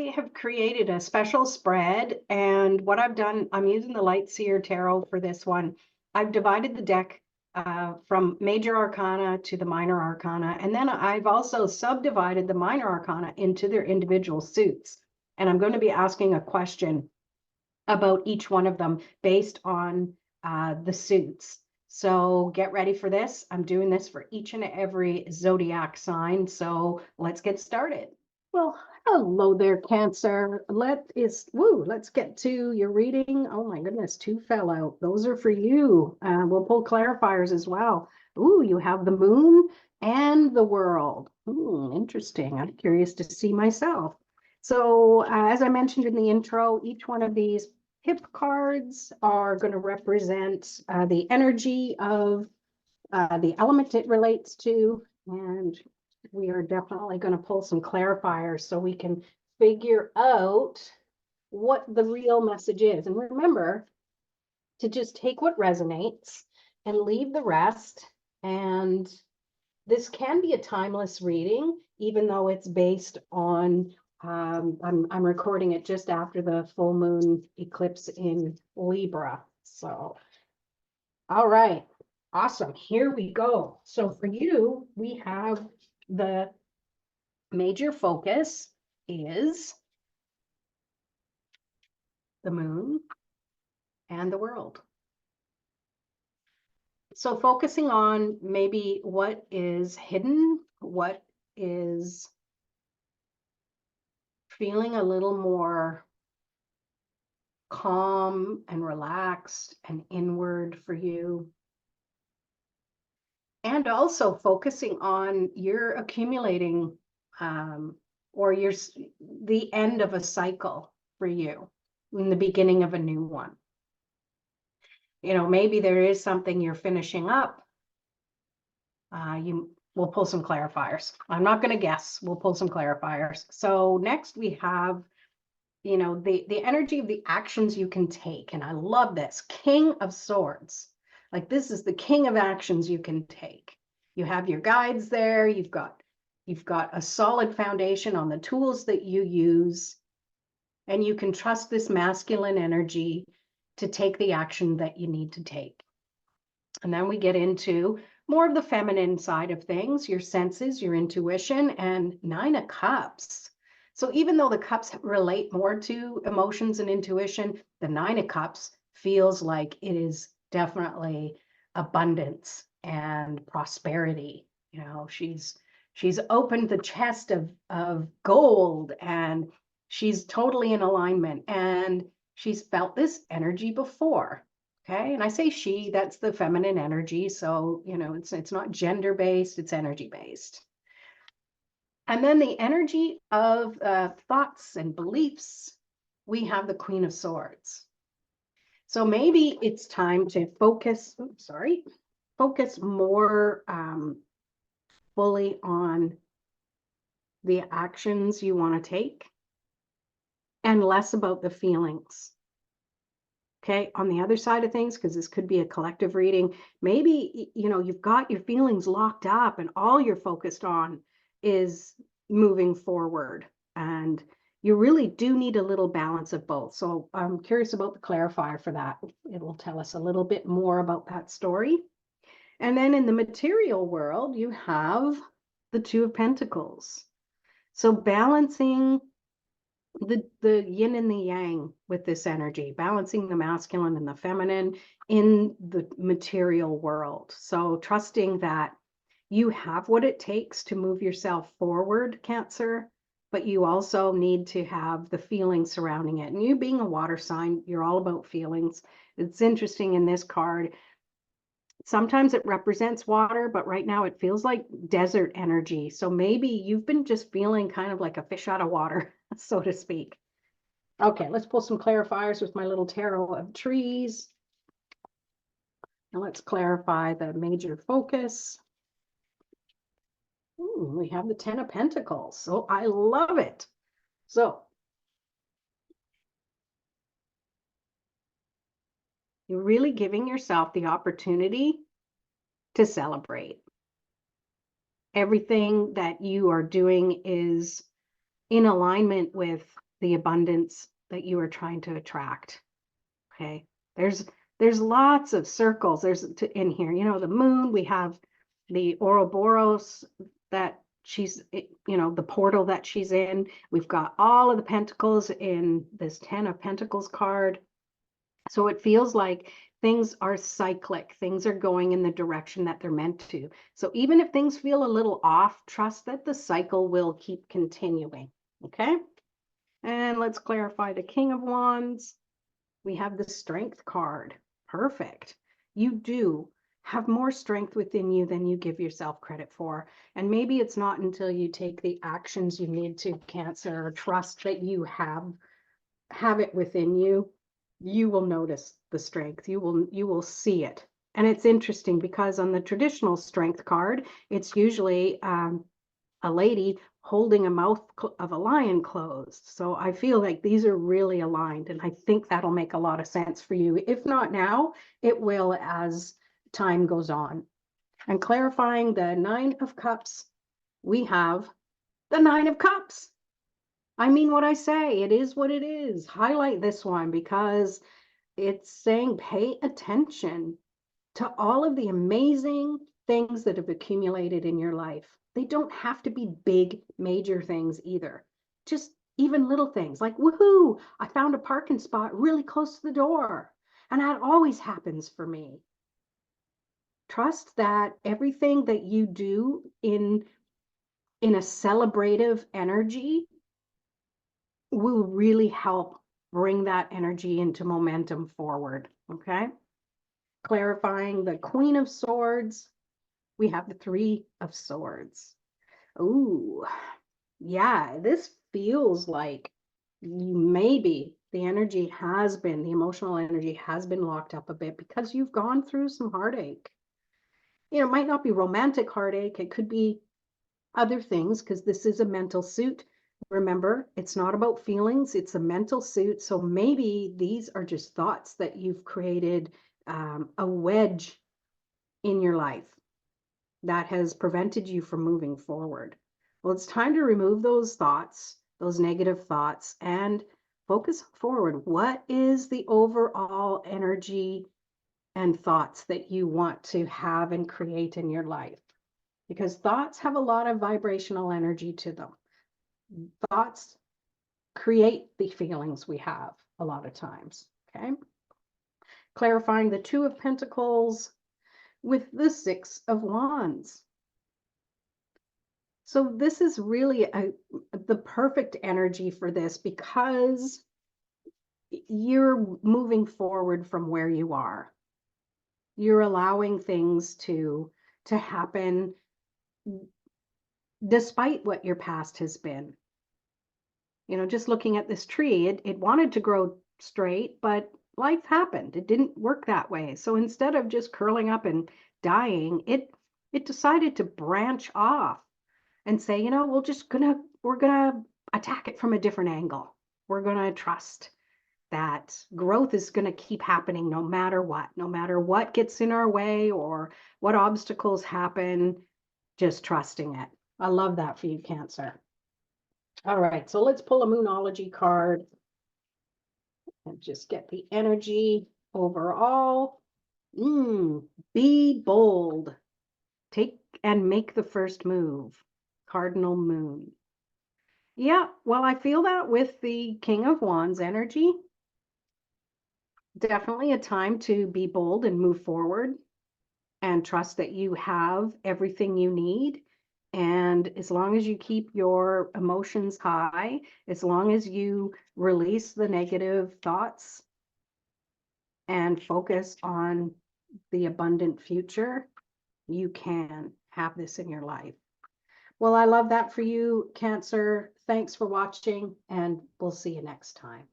I have created a special spread, and what I've done, I'm using the Light Seer Tarot for this one. I've divided the deck from major arcana to the minor arcana, and then I've also subdivided the minor arcana into their individual suits. And I'm going to be asking a question about each one of them based on the suits. So get ready for this. I'm doing this for each and every zodiac sign. So let's get started. Well, hello there, Cancer. Let's get to your reading. Oh my goodness, two fell out. Those are for you. We'll pull clarifiers as well. Ooh, you have the moon and the world. Interesting. I'm curious to see myself. So as I mentioned in the intro, each one of these pip cards are going to represent the energy of the element it relates to, and we are definitely going to pull some clarifiers so we can figure out what the real message is. And remember to just take what resonates and leave the rest. And this can be a timeless reading, even though it's based on I'm recording it just after the full moon eclipse in Libra. So, all right, awesome. Here we go. So for you, we have the major focus is the moon and the world. So focusing on maybe what is hidden, what is feeling a little more calm and relaxed and inward for you. And also focusing on your accumulating or the end of a cycle for you in the beginning of a new one. You know, maybe there is something you're finishing up. We'll pull some clarifiers. I'm not going to guess. We'll pull some clarifiers. So next we have, you know, the energy of the actions you can take. And I love this. King of Swords. Like this is the king of actions you can take. You have your guides there. You've got a solid foundation on the tools that you use. And you can trust this masculine energy to take the action that you need to take. And then we get into more of the feminine side of things, your senses, your intuition, and Nine of Cups. So even though the cups relate more to emotions and intuition, the Nine of Cups feels like it is definitely abundance and prosperity. You know, she's opened the chest of gold, and she's totally in alignment, and she's felt this energy before. Okay, and I say she, that's the feminine energy. So, you know, it's not gender-based, it's energy-based. And then the energy of thoughts and beliefs, we have the Queen of Swords. So maybe it's time to focus more fully on the actions you want to take and less about the feelings. Okay, on the other side of things, because this could be a collective reading, maybe, you know, you've got your feelings locked up and all you're focused on is moving forward. And you really do need a little balance of both. So I'm curious about the clarifier for that. It will tell us a little bit more about that story. And then in the material world, you have the Two of Pentacles. So balancing the yin and the yang with this energy, balancing the masculine and the feminine in the material world. So trusting that you have what it takes to move yourself forward, Cancer, but you also need to have the feelings surrounding it. And you being a water sign, you're all about feelings. It's interesting in this card. Sometimes it represents water, but right now it feels like desert energy. So maybe you've been just feeling kind of like a fish out of water, so to speak. Okay, let's pull some clarifiers with my little tarot of trees. And let's clarify the major focus. Ooh, we have the Ten of Pentacles. So I love it. So you're really giving yourself the opportunity to celebrate. Everything that you are doing is in alignment with the abundance that you are trying to attract. Okay. There's lots of circles. In here, you know, the moon, we have the Ouroboros that she's, you know, the portal that she's in. We've got all of the pentacles in this 10 of Pentacles card. So it feels like things are cyclic. Things are going in the direction that they're meant to. So even if things feel a little off, trust that the cycle will keep continuing. Okay. And let's clarify the King of Wands. We have the Strength card. Perfect. You do have more strength within you than you give yourself credit for. And maybe it's not until you take the actions you need to, Cancer, or trust that you have it within you, you will notice the strength. You will see it. And it's interesting because on the traditional Strength card, it's usually a lady holding a mouth of a lion closed. So I feel like these are really aligned, and I think that'll make a lot of sense for you. If not now, it will as time goes on. And clarifying the Nine of Cups, we have the Nine of Cups. I mean what I say, it is what it is. Highlight this one because it's saying pay attention to all of the amazing things that have accumulated in your life. They don't have to be big, major things either. Just even little things like, woohoo, I found a parking spot really close to the door. And that always happens for me. Trust that everything that you do in a celebrative energy will really help bring that energy into momentum forward. Okay. Clarifying the Queen of Swords, we have the Three of Swords. Ooh, yeah, this feels like maybe the emotional energy has been locked up a bit because you've gone through some heartache. You know, it might not be romantic heartache. It could be other things because this is a mental suit. Remember, it's not about feelings. It's a mental suit. So maybe these are just thoughts that you've created a wedge in your life that has prevented you from moving forward. Well, it's time to remove those thoughts, those negative thoughts, and focus forward. What is the overall energy and thoughts that you want to have and create in your life? Because thoughts have a lot of vibrational energy to them. Thoughts create the feelings we have a lot of times. Okay. Clarifying the Two of Pentacles with the Six of Wands. So this is really the perfect energy for this because you're moving forward from where you are. You're allowing things to happen despite what your past has been. You know, just looking at this tree, it wanted to grow straight, but life happened. It didn't work that way. So instead of just curling up and dying, it decided to branch off and say, you know, we're gonna attack it from a different angle. We're gonna trust that growth is gonna keep happening no matter what gets in our way or what obstacles happen, just trusting it. I love that for you, Cancer. All right, so let's pull a Moonology card and just get the energy overall. Be bold. Take and make the first move. Cardinal Moon. Yeah, well, I feel that with the King of Wands energy. Definitely a time to be bold and move forward and trust that you have everything you need. And as long as you keep your emotions high, as long as you release the negative thoughts and focus on the abundant future, you can have this in your life. Well, I love that for you, Cancer. Thanks for watching, and we'll see you next time.